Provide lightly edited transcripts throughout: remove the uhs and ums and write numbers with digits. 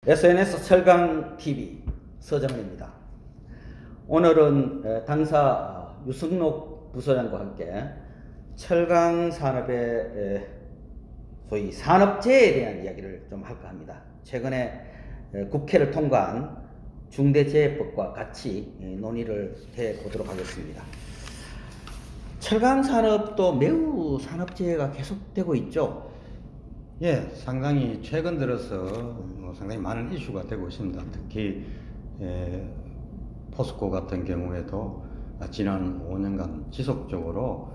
SNS 철강TV 서정은입니다. 오늘은 당사 유승록 부소장과 함께 철강산업의 소위 산업재해에 대한 이야기를 좀 할까 합니다. 최근에 국회를 통과한 중대재해법과 같이 논의를 해보도록 하겠습니다. 철강산업도 매우 산업재해가 계속되고 있죠. 예, 상당히 최근 들어서 상당히 많은 이슈가 되고 있습니다. 특히 포스코 같은 경우에도 지난 5년간 지속적으로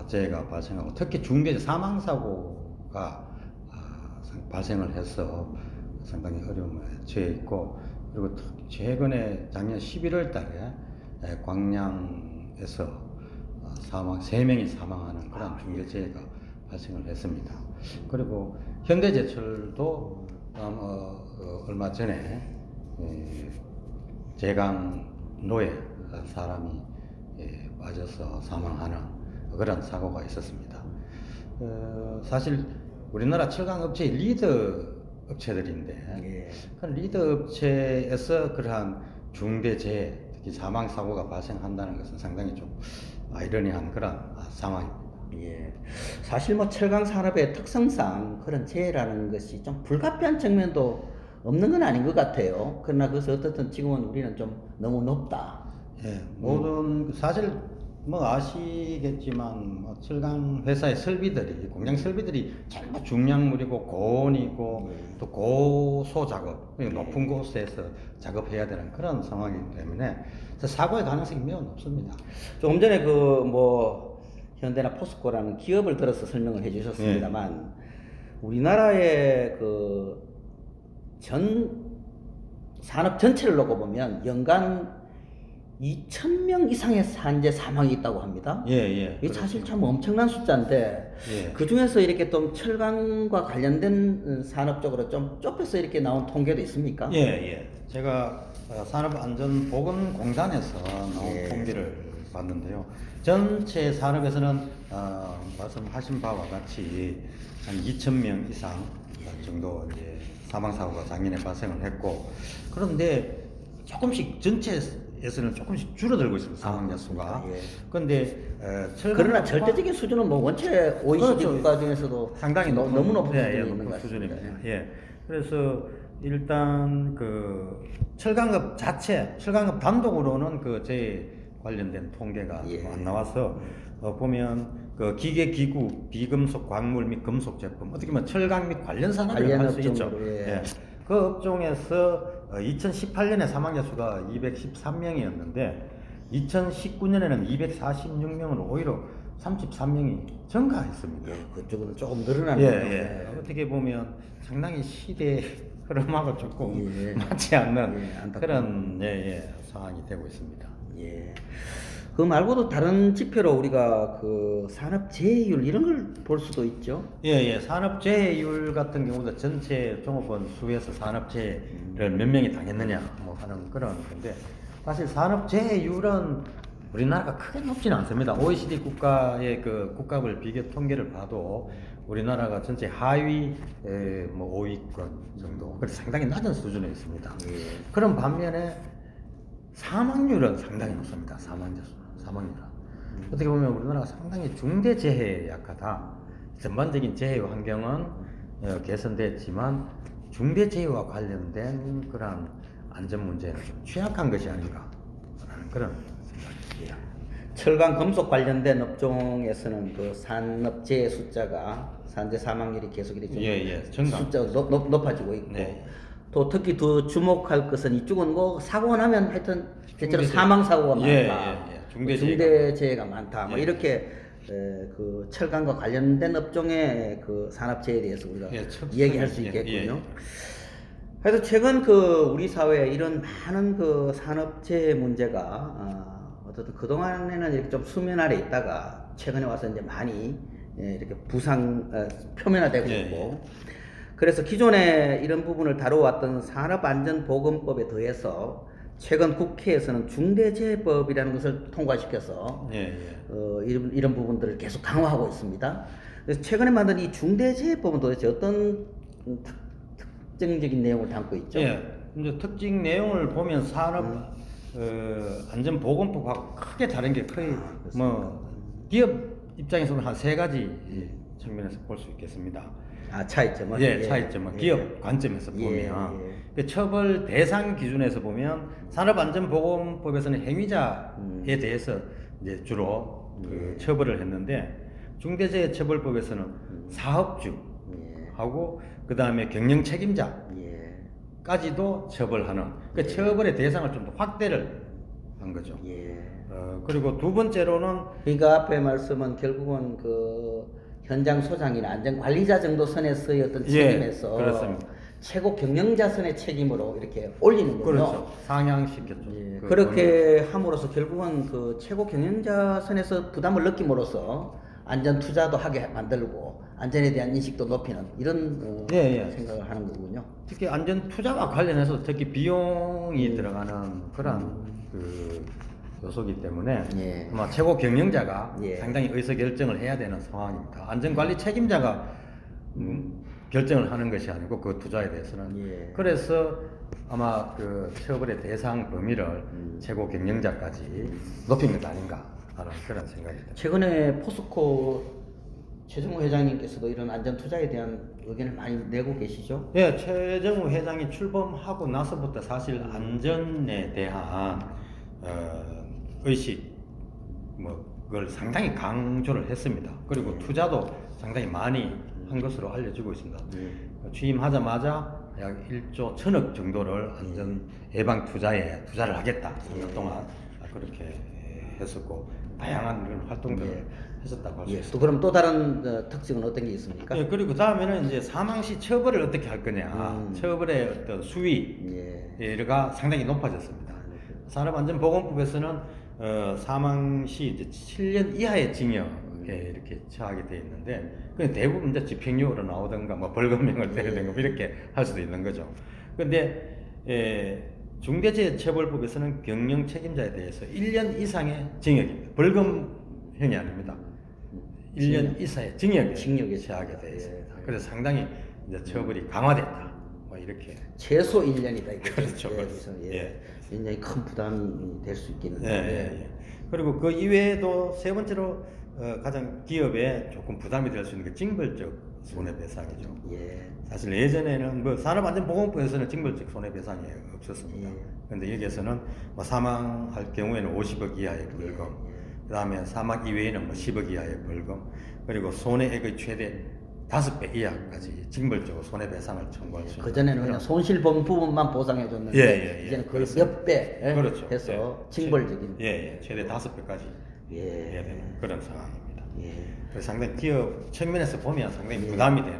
재해가 발생하고 특히 중대 사망 사고가 발생을 해서 상당히 어려움에 처해 있고, 그리고 최근에 작년 11월 달에 광양에서 3명이 사망하는 그런 중대 재해가 발생을 했습니다. 그리고 현대제철도 얼마 전에 제강로에 사람이 빠져서 사망하는 그런 사고가 있었습니다. 사실 우리나라 철강업체의 리더 업체들인데, 그 리더 업체에서 그러한 중대재해, 특히 사망사고가 발생한다는 것은 상당히 좀 아이러니한 그런 상황입니다. 예. 사실 철강 산업의 특성상 그런 재해라는 것이 좀 불가피한 측면도 없는 건 아닌 것 같아요. 그러나 그것을 어떻든 지금은 우리는 좀 너무 높다. 예, 모든 사실 아시겠지만 철강 회사의 설비들이, 공장 설비들이 전부 중량물이고 고온이고 또 고소 작업, 높은 곳에서 작업해야 되는 그런 상황이기 때문에 사고의 가능성이 매우 높습니다. 조금 전에 현대나 포스코라는 기업을 들어서 설명을 해주셨습니다만, 우리나라의 전 산업 전체를 놓고 보면 연간 2,000명 이상의 산재 사망이 있다고 합니다. 이게 사실 참 엄청난 숫자인데, 그 중에서 이렇게 좀 철강과 관련된 산업 쪽으로 좀 좁혀서 이렇게 나온 통계도 있습니까? 제가 산업안전보건공단에서 나온 통계를 봤는데요. 전체 산업에서는 말씀하신 바와 같이 한 2,000명 이상 정도 이제 사망사고가 작년에 발생을 했고, 그런데 조금씩 전체에서는 조금씩 줄어들고 있습니다. 사망자 수가. 그런데 그러나 절대적인 수준은 원체 OECD 그렇죠. 국가 중에서도 상당히 너무 높은 수준이 있는 높은 것 같습니다. 수준입니다. 그래서 일단 철강업 단독으로는 재해 관련된 통계가 안 나와서 보면 기계, 기구, 비금속, 광물 및 금속 제품, 어떻게 보면 철강 및 관련 산업이라고 할 수 있죠. 그 업종에서 2018년에 사망자 수가 213명이었는데 2019년에는 246명으로 오히려 33명이 증가했습니다. 그쪽은 조금 늘어나는 어떻게 보면 상당히 시대 흐름하고 조금 맞지 않는 그런 상황이 되고 있습니다. 그 말고도 다른 지표로 우리가 산업재해율 이런 걸 볼 수도 있죠. 산업재해율 같은 경우도 전체 종업원 수에서 산업재해를 몇 명이 당했느냐 하는 그런 건데, 사실 산업재해율은 우리나라가 크게 높지는 않습니다. OECD 국가의 국가별 비교 통계를 봐도 우리나라가 전체 하위 5위권 정도, 그래서 상당히 낮은 수준에 있습니다. 그런 반면에 사망률은 상당히 높습니다. 사망률은. 어떻게 보면 우리나라가 상당히 중대재해에 약하다. 전반적인 재해 환경은 개선됐지만 중대재해와 관련된 그런 안전 문제는 좀 취약한 것이 아닌가 하는 그런 생각입니다. 철강 금속 관련된 업종에서는 산업재해 숫자가, 산재 사망률이 계속 이렇게 숫자가 높아지고 있고, 또 특히 더 주목할 것은 이쪽은 사고가 나면 하여튼 대체로 사망 사고가 많다, 중대재해가 많다, 이렇게 철강과 관련된 업종의 산업재해에 대해서 우리가 얘기할 수 있겠군요. 그래서 최근 우리 사회에 이런 많은 산업재해 문제가 어쨌든 그동안에는 이렇게 좀 수면 아래 있다가 최근에 와서 이제 많이 이렇게 표면화되고 있고, 그래서 기존에 이런 부분을 다뤄왔던 산업안전보건법에 더해서 최근 국회에서는 중대재해법이라는 것을 통과시켜서 이런 부분들을 계속 강화하고 있습니다. 그래서 최근에 만든 이 중대재해법은 도대체 어떤 특징적인 내용을 담고 있죠. 예, 이제 특징 내용을 보면 산업 안전보건법하고 크게 다른 게 거의 뭐 기업 입장에서는 한 세 가지 측면에서 볼 수 있겠습니다. 차이점은? 예, 차이점은 기업 관점에서 보면 그 처벌 대상 기준에서 보면 산업안전보건법에서는 행위자에 대해서 이제 주로 그 처벌을 했는데 중대재해처벌법에서는 사업주하고 그 다음에 경영 책임자까지도 처벌하는 그 처벌의 대상을 좀 더 확대를 한 거죠. 그리고 두 번째로는 그러니까 앞에 말씀은 결국은 그 현장 소장이나 안전관리자 정도 선에서의 어떤 책임에서 그렇습니다. 최고 경영자 선의 책임으로 이렇게 올리는군요. 그렇죠. 상향시켰죠. 그렇게 함으로써 결국은 그 최고 경영자 선에서 부담을 느낌으로써 안전 투자도 하게 만들고 안전에 대한 인식도 높이는 이런 생각을 하는 거군요. 특히 안전 투자와 관련해서 특히 비용이 들어가는 그런 그 요소기 때문에 아마 최고 경영자가 상당히 의사결정을 해야 되는 상황입니다. 안전관리 책임자가 결정을 하는 것이 아니고 그 투자에 대해서는 그래서 아마 그 처벌의 대상 범위를 최고 경영자까지 높인 것 아닌가 하는 그런 생각입니다. 최근에 포스코 최정우 회장님께서도 이런 안전 투자에 대한 의견을 많이 내고 계시죠? 예, 최정우 회장이 출범하고 나서부터 사실 안전에 대한 의식 그걸 상당히 강조를 했습니다. 그리고 투자도 상당히 많이 한 것으로 알려지고 있습니다. 취임하자마자 약 1조 1000억 정도를 안전 예방 투자에 투자를 하겠다. 3년 동안 그렇게 했었고 다양한 그런 활동들을 했었다고 할 수 있습니다. 또 그럼 또 다른 특징은 어떤 게 있습니까? 예, 그리고 다음에는 이제 사망 시 처벌을 어떻게 할 거냐. 처벌의 어떤 수위가 상당히 높아졌습니다. 산업안전보건법에서는 사망 시 이제 7년 이하의 징역에 이렇게 처하게 되어 있는데, 그 대부분 이제 집행유예로 나오든가 뭐 벌금형을 때리든가 이렇게 할 수도 있는 거죠. 근데 중대재해처벌법에서는 경영 책임자에 대해서 1년 이상의 징역입니다. 벌금형이 아닙니다. 1년 이상의 징역에 처하게 되어 있습니다. 그래서 상당히 이제 처벌이 강화됐다. 뭐 이렇게 최소 1년이다. 그렇죠. 굉장히 큰 부담이 될 수 있겠는데. 그리고 그 이외에도 세 번째로 가장 기업에 조금 부담이 될 수 있는 게 징벌적 손해배상이죠. 사실 예전에는 뭐 산업안전보건법에서는 징벌적 손해배상이 없었습니다. 그런데 여기에서는 뭐 사망할 경우에는 50억 이하의 벌금, 그 다음에 사망 이외에는 뭐 10억 이하의 벌금, 그리고 손해액의 최대 5배 이하까지 징벌적으로 손해배상을 청구할 수 있는. 그전에는 그냥 손실본 부분만 보상해줬는데 이제는 거의 몇 배 해서 징벌적인. 최대 5배까지 해야 되는 그런 상황입니다. 그래서 상당히 기업 측면에서 보면 상당히 부담이 되는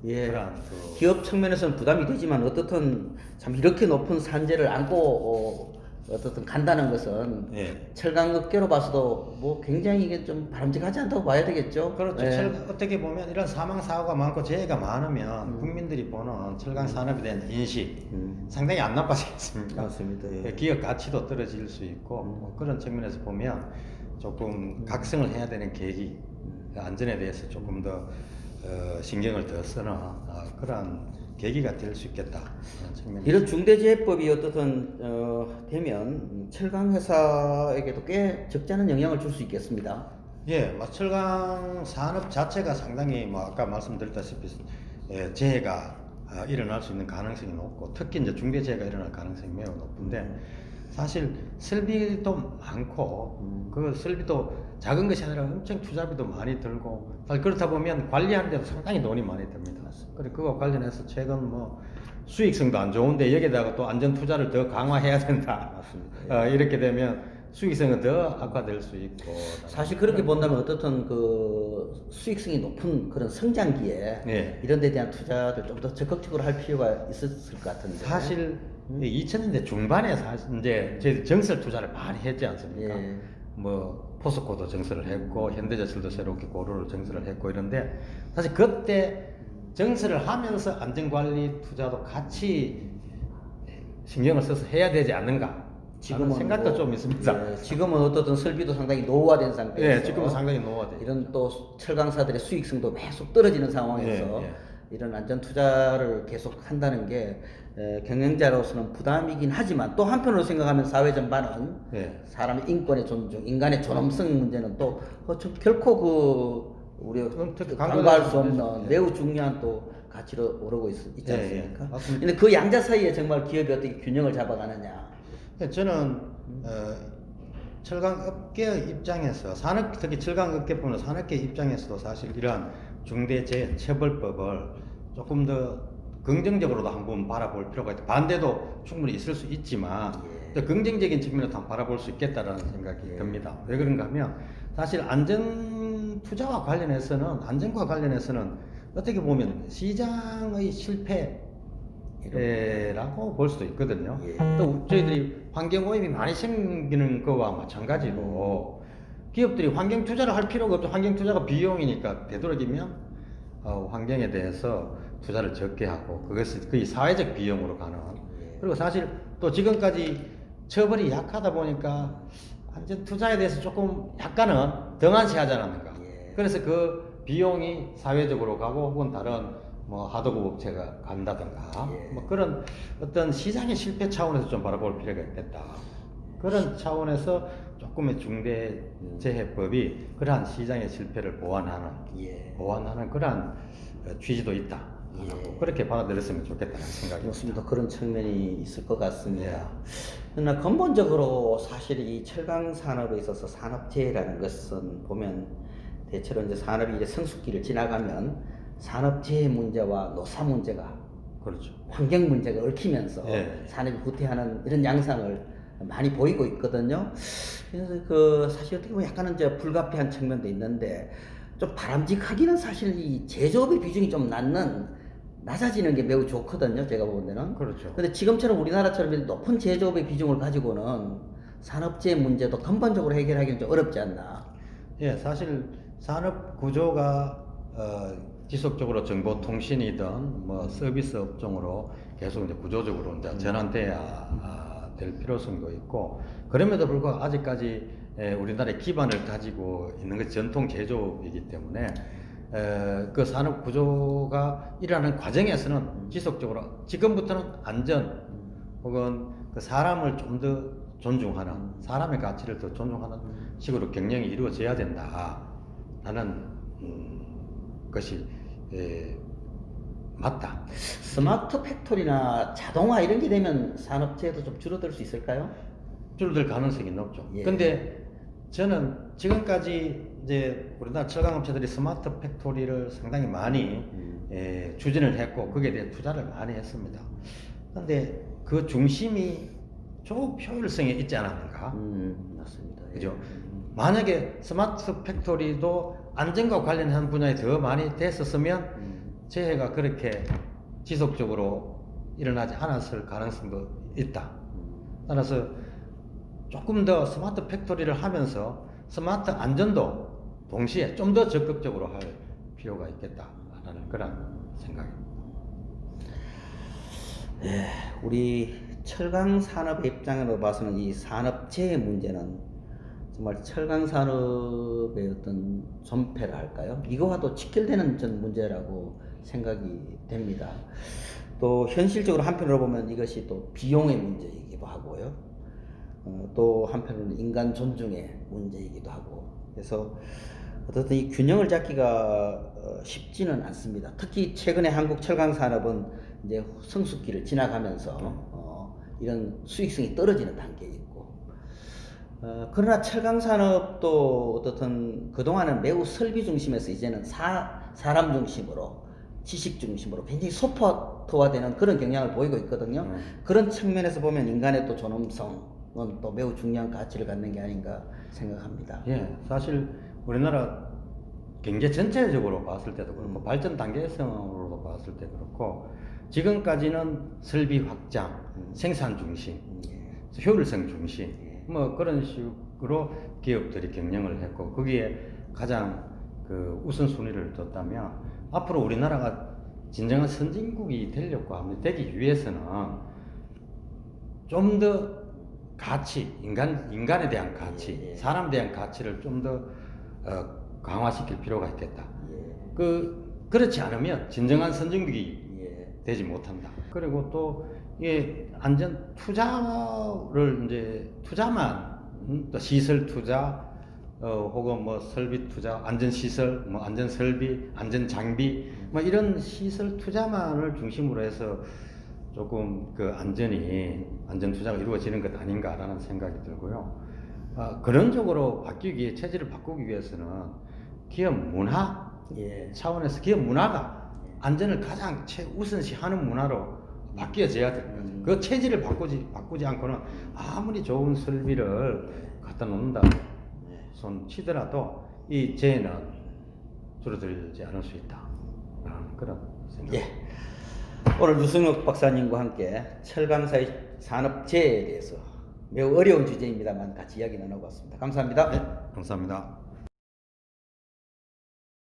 그런 기업 측면에서는 부담이 되지만 어떻든 참 이렇게 높은 산재를 안고 어떻든 간다는 것은 철강업계로 봐서도 뭐 굉장히 이게 좀 바람직하지 않다고 봐야 되겠죠. 그렇죠. 어떻게 보면 이런 사망 사고가 많고 재해가 많으면 국민들이 보는 철강 산업에 대한 인식 상당히 안 나빠지겠습니까? 맞습니다. 기업 가치도 떨어질 수 있고 뭐 그런 측면에서 보면 조금 각성을 해야 되는 계기, 안전에 대해서 조금 더 신경을 더 쓰는 그런 계기가 될 수 있겠다. 이런 중대재해법이 어떻든 되면 철강 회사에게도 꽤 적지 않은 영향을 줄 수 있겠습니다. 철강 산업 자체가 상당히 뭐 아까 말씀드렸다시피 재해가 일어날 수 있는 가능성이 높고, 특히 이제 중대재해가 일어날 가능성이 매우 높은데, 사실 설비도 많고 그 설비도 작은 것이 아니라 엄청 투자비도 많이 들고, 사실 그렇다 보면 관리하는 데도 상당히 돈이 많이 듭니다. 그리고 그거 관련해서 최근 뭐 수익성도 안 좋은데 여기다가 또 안전 투자를 더 강화해야 된다. 맞습니다. 이렇게 되면 수익성은 더 악화될 수 있고. 사실 그렇게 본다면 어떻든 그 수익성이 높은 그런 성장기에 이런 데 대한 투자를 좀 더 적극적으로 할 필요가 있었을 것 같은데. 사실 2000년대 중반에 사실 이제 저희 정설 투자를 많이 했지 않습니까? 뭐 포스코도 정설을 했고 현대제철도 새롭게 고루를 정설을 했고 이런데, 사실 그때 정설을 하면서 안전관리 투자도 같이 신경을 써서 해야 되지 않는가? 지금은 생각도 좀 있습니다. 지금은 어떻든 설비도 상당히 노후화된 상태에서. 지금은 상당히 노후화돼. 이런 또 철강사들의 수익성도 계속 떨어지는 상황에서 이런 안전 투자를 계속 한다는 게 경영자로서는 부담이긴 하지만 또 한편으로 생각하면 사회 전반은 예. 사람의 인권의 존중, 인간의 존엄성 문제는 또 결코 우리 특히 간과할 수 없는 예. 매우 중요한 또 가치로 오르고 있지 예, 않습니까? 예. 맞습니다. 근데 그 양자 사이에 정말 기업이 어떻게 균형을 잡아가느냐. 저는 철강업계 입장에서 특히 철강업계뿐만 산업계 입장에서도 사실 이러한 중대재해처벌법을 조금 더 긍정적으로도 한번 바라볼 필요가 있다. 반대도 충분히 있을 수 있지만 또 긍정적인 측면에서 한번 바라볼 수 있겠다라는 생각이 듭니다. 왜 그런가 하면 사실 안전 투자와 관련해서는 안전과 관련해서는 어떻게 보면 시장의 실패라고 볼 수도 있거든요. 또 저희들이 환경 오염이 많이 생기는 거와 마찬가지로 기업들이 환경 투자를 할 필요가 없죠. 환경 투자가 비용이니까 되도록이면 환경에 대해서 투자를 적게 하고 그것이 거의 사회적 비용으로 가는. 그리고 사실 또 지금까지 처벌이 약하다 보니까 안전 투자에 대해서 조금 약간은 등한시하지 않았는가. 그래서 그 비용이 사회적으로 가고 혹은 다른 뭐 하도급 업체가 간다든가 뭐 그런 어떤 시장의 실패 차원에서 좀 바라볼 필요가 있겠다. 그런 차원에서 조금의 중대재해법이 그러한 시장의 실패를 보완하는 그러한 취지도 있다. 그렇게 받아들였으면 좋겠다는 생각이 그렇습니다. 그런 측면이 있을 것 같습니다. 그러나 근본적으로 사실 이 철강 산업에 있어서 산업재해라는 것은 보면 대체로 이제 산업이 이제 성숙기를 지나가면 산업재해 문제와 노사 문제가 그렇죠. 환경 문제가 얽히면서 산업이 후퇴하는 이런 양상을 많이 보이고 있거든요. 그래서 사실 어떻게 보면 약간은 이제 불가피한 측면도 있는데 좀 바람직하기는 사실 이 제조업의 비중이 좀 낮아지는 게 매우 좋거든요. 제가 보는 데는. 그렇죠. 근데 지금처럼 우리나라처럼 높은 제조업의 비중을 가지고는 산업재해 문제도 근본적으로 해결하기는 좀 어렵지 않나. 예, 사실 산업 구조가 지속적으로 정보통신이든 뭐 서비스 업종으로 계속 이제 구조적으로 이제 전환돼야 될 필요성도 있고 그럼에도 불구하고 아직까지 우리나라의 기반을 가지고 있는 것이 전통 제조업이기 때문에 그 산업 구조가 일어나는 과정에서는 지속적으로 지금부터는 안전 혹은 그 사람을 좀 더 존중하는 사람의 가치를 더 존중하는 식으로 경영이 이루어져야 된다라는 것이 맞다. 스마트 팩토리나 자동화 이런 게 되면 산업재해도 좀 줄어들 수 있을까요? 줄어들 가능성이 높죠. 근데 저는 지금까지 이제 우리나라 철강업체들이 스마트 팩토리를 상당히 많이 추진을 했고 거기에 대해 투자를 많이 했습니다. 근데 그 중심이 조금 효율성에 있지 않았는가? 맞습니다. 그죠? 만약에 스마트 팩토리도 안전과 관련한 분야에 더 많이 됐었으면 재해가 그렇게 지속적으로 일어나지 않았을 가능성도 있다. 따라서 조금 더 스마트 팩토리를 하면서 스마트 안전도 동시에 좀 더 적극적으로 할 필요가 있겠다라는 그런 생각입니다. 네, 우리 철강 산업의 입장으로 봐서는 이 산업재해 문제는 정말 철강 산업의 어떤 존폐라 할까요? 이거와도 직결되는 전 문제라고 생각이 됩니다. 또 현실적으로 한편으로 보면 이것이 또 비용의 문제이기도 하고요. 또 한편으로는 인간 존중의 문제이기도 하고. 그래서 어쨌든 이 균형을 잡기가 쉽지는 않습니다. 특히 최근에 한국 철강 산업은 이제 성숙기를 지나가면서 이런 수익성이 떨어지는 단계에 있고, 그러나 철강 산업도 어떻든 그동안은 매우 설비 중심에서 이제는 사람 중심으로 지식 중심으로 굉장히 소프트화되는 그런 경향을 보이고 있거든요. 그런 측면에서 보면 인간의 또 존엄성은 또 매우 중요한 가치를 갖는 게 아닌가 생각합니다. 예, 사실 우리나라 경제 전체적으로 봤을 때도 그렇고 발전 단계성으로도 봤을 때 그렇고 지금까지는 설비 확장, 생산 중심, 효율성 중심 뭐 그런 식으로 기업들이 경영을 했고 거기에 가장 그 우선순위를 뒀다면 앞으로 우리나라가 진정한 선진국이 되려고 하면 되기 위해서는 좀 더 가치, 인간에 대한 가치, 사람에 대한 가치를 좀 더 강화시킬 필요가 있겠다. 그 그렇지 않으면 진정한 선진국이 예. 되지 못한다. 그리고 또 이게 안전 투자를 이제 투자만 또 시설 투자 혹은 뭐 설비 투자, 안전 시설, 뭐 안전 설비, 안전 장비 뭐 이런 시설 투자만을 중심으로 해서 조금 그 안전 투자가 이루어지는 것 아닌가라는 생각이 들고요. 그런 쪽으로 바뀌기 위해 체질을 바꾸기 위해서는 기업 문화 예. 차원에서 기업 문화가 안전을 가장 최우선시하는 문화로 바뀌어져야 될 거죠. 그 체질을 바꾸지 않고는 아무리 좋은 설비를 갖다 놓는다 손 치더라도 이 재해는 줄어들지 않을 수 있다. 그런 생각. 예. 오늘 유승욱 박사님과 함께 철강사의 산업재해에 대해서 매우 어려운 주제입니다만 같이 이야기 나눠봤습니다. 감사합니다. 네, 감사합니다.